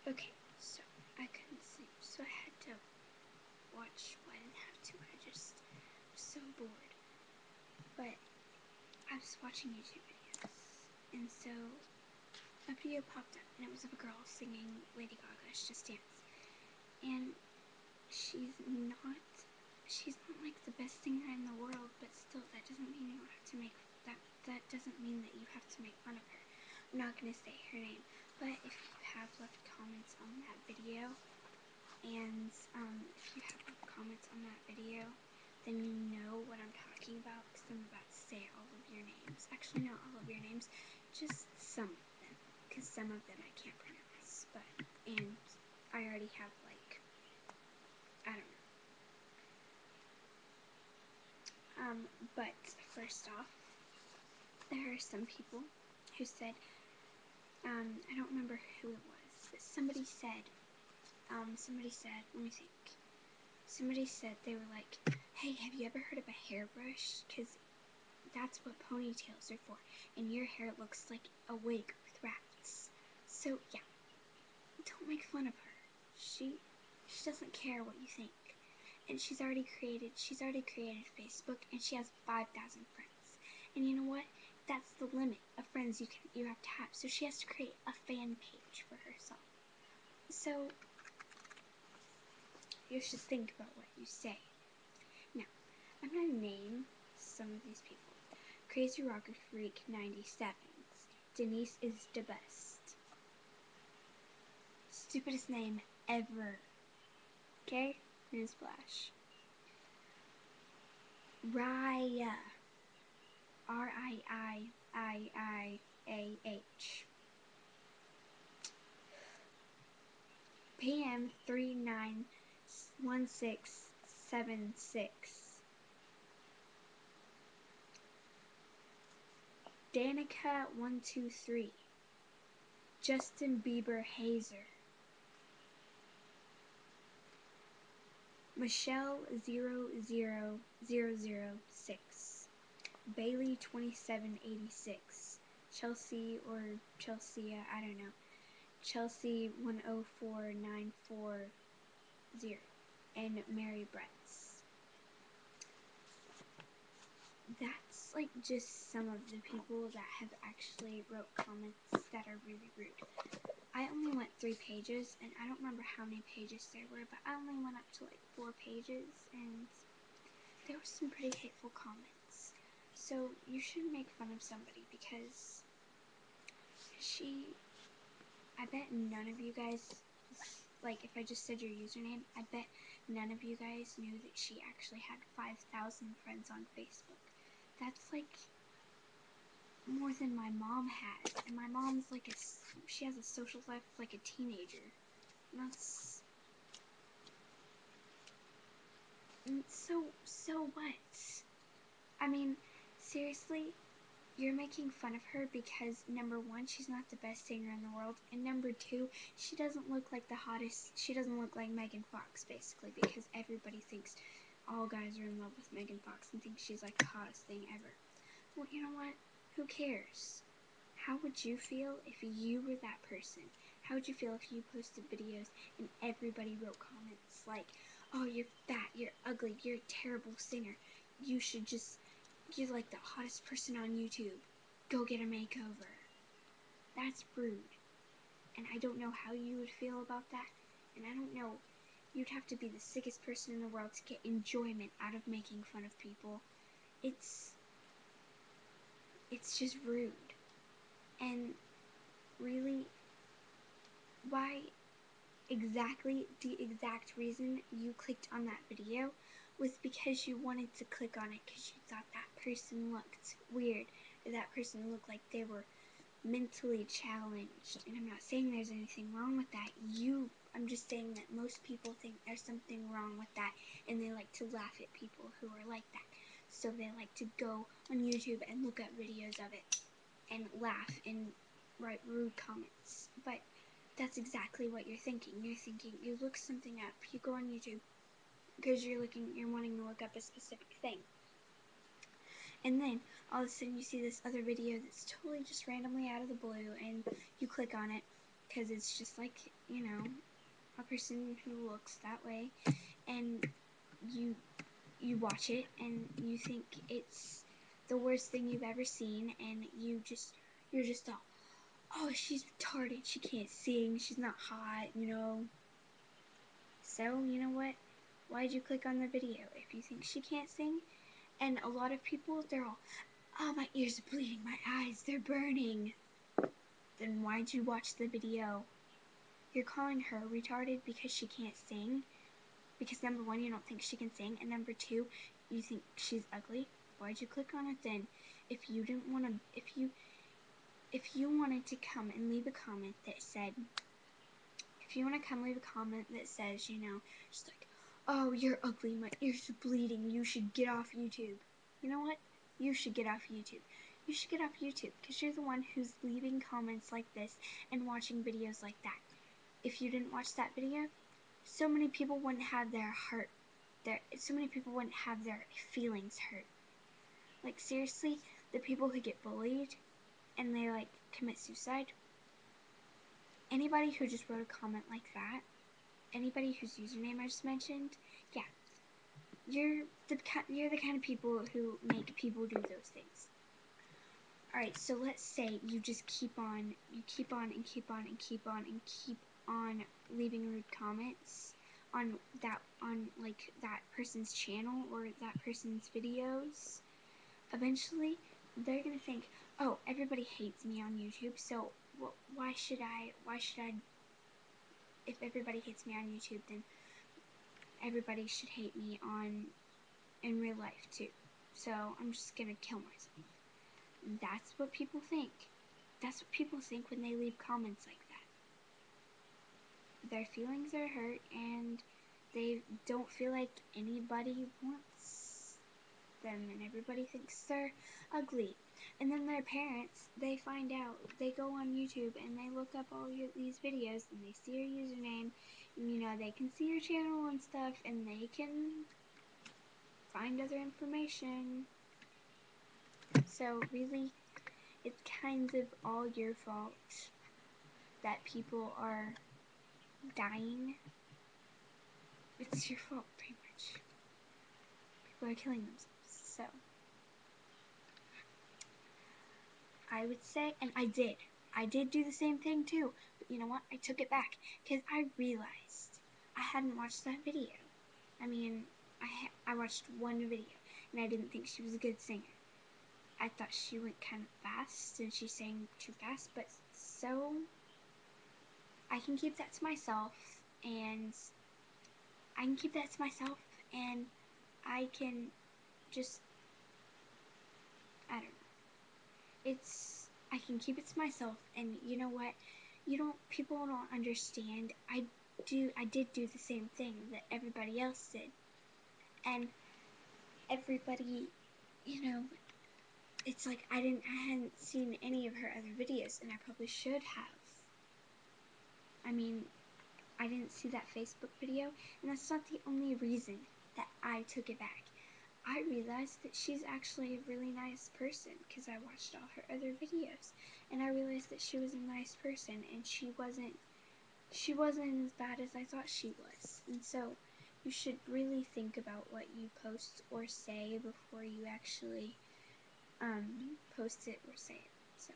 Okay, so I couldn't sleep, so I had to watch. Well, I didn't have to. I just was so bored. But I was watching YouTube videos, and so a video popped up, and it was of a girl singing Lady Gaga's "Just Dance," and she's not like the best singer in the world, but still, that doesn't mean you don't have to make that. That doesn't mean that you have to make fun of her. I'm not gonna say her name, but if you have left comments on that video, and if you have left comments on that video, then you know what I'm talking about, because I'm about to say all of your names. Actually, not all of your names, just some of them, because some of them I can't pronounce. And I already have, like, I don't know. But first off, there are some people who said, I don't remember who it was, but somebody said, let me think. Somebody said, they were like, hey, have you ever heard of a hairbrush? Because that's what ponytails are for, and your hair looks like a wig with rats. So yeah, don't make fun of her. She doesn't care what you think. And she's already created Facebook, and she has 5,000 friends. And you know what? That's the limit of friends you have to have. So she has to create a fan page for herself. So you should think about what you say. Now, I'm gonna name some of these people. Crazy Rocker Freak 97. Denise is the best. Stupidest name ever. Okay? Newsflash. Raya. Riiiiah. PM 391676. Danica 123. Justin Bieber Hazer. Michelle 00006. Bailey 2786. Chelsea or Chelsea, I don't know. Chelsea 104940. And Mary Bretts. That's like just some of the people that have actually wrote comments that are really rude. I only went 3 pages, and I don't remember how many pages there were, but I only went up to like 4 pages, and there were some pretty hateful comments. So you shouldn't make fun of somebody, because I bet none of you guys, like if I just said your username, I bet none of you guys knew that she actually had 5,000 friends on Facebook. That's like more than my mom has, and my mom's like she has a social life like a teenager. And that's so what? I mean, seriously, you're making fun of her because, number one, she's not the best singer in the world, and number two, she doesn't look like the hottest, she doesn't look like Megan Fox, basically, because everybody thinks all guys are in love with Megan Fox and think she's like the hottest thing ever. Well, you know what? Who cares? How would you feel if you were that person? How would you feel if you posted videos and everybody wrote comments like, oh, you're fat, you're ugly, you're a terrible singer, you're like the hottest person on YouTube, go get a makeover. That's rude. And I don't know how you would feel about that. And I don't know, you'd have to be the sickest person in the world to get enjoyment out of making fun of people. It's just rude. And really, why exactly, the exact reason you clicked on that video was because you wanted to click on it because you thought that person looked weird, or that person looked like they were mentally challenged. And I'm not saying there's anything wrong with that. I'm just saying that most people think there's something wrong with that, and they like to laugh at people who are like that. So they like to go on YouTube and look up videos of it and laugh and write rude comments. But that's exactly what you're thinking. You're thinking, you look something up, you go on YouTube because you're wanting to look up a specific thing. And then all of a sudden you see this other video that's totally just randomly out of the blue, and you click on it because it's just like, you know, a person who looks that way, and you watch it and you think it's the worst thing you've ever seen, and you're just all, oh, she's retarded, she can't sing, she's not hot, you know. So, you know what? Why'd you click on the video if you think she can't sing? And a lot of people, they're all, oh, my ears are bleeding, my eyes, they're burning. Then why'd you watch the video? You're calling her retarded because she can't sing? Because number one, you don't think she can sing, and number two, you think she's ugly? Why'd you click on it then? If you didn't want to, if you wanted to come and leave a comment that said, if you want to come leave a comment that says, you know, just like, oh, you're ugly, my ears are bleeding, you should get off YouTube. You know what? You should get off YouTube. You should get off YouTube because you're the one who's leaving comments like this and watching videos like that. If you didn't watch that video, so many people wouldn't have their feelings hurt. Like, seriously, the people who get bullied and they, like, commit suicide, anybody who just wrote a comment like that, anybody whose username I just mentioned, yeah, you're the kind of people who make people do those things. Alright, so let's say you just keep on leaving rude comments on that person's channel or that person's videos. Eventually, they're gonna think, oh, everybody hates me on YouTube, so why should I, if everybody hates me on YouTube, then everybody should hate me in real life too. So I'm just gonna kill myself. That's what people think. That's what people think when they leave comments like that. Their feelings are hurt and they don't feel like anybody wants them, and everybody thinks they're ugly. And then their parents, they find out, they go on YouTube and they look up all these videos and they see your username, and you know, they can see your channel and stuff, and they can find other information. So really, it's kind of all your fault that people are dying. It's your fault, pretty much. People are killing themselves. So I would say, and I did do the same thing too, but you know what, I took it back, because I realized I hadn't watched that video. I mean, I watched one video, and I didn't think she was a good singer. I thought she went kind of fast, and she sang too fast, but so I can keep that to myself, and I can just, I don't know. I can keep it to myself, and you know what? People don't understand. I did do the same thing that everybody else did. And everybody, you know, it's like I hadn't seen any of her other videos, and I probably should have. I mean, I didn't see that Facebook video, and that's not the only reason that I took it back. I realized that she's actually a really nice person because I watched all her other videos, and I realized that she was a nice person, and she wasn't as bad as I thought she was. And so you should really think about what you post or say before you actually post it or say it. So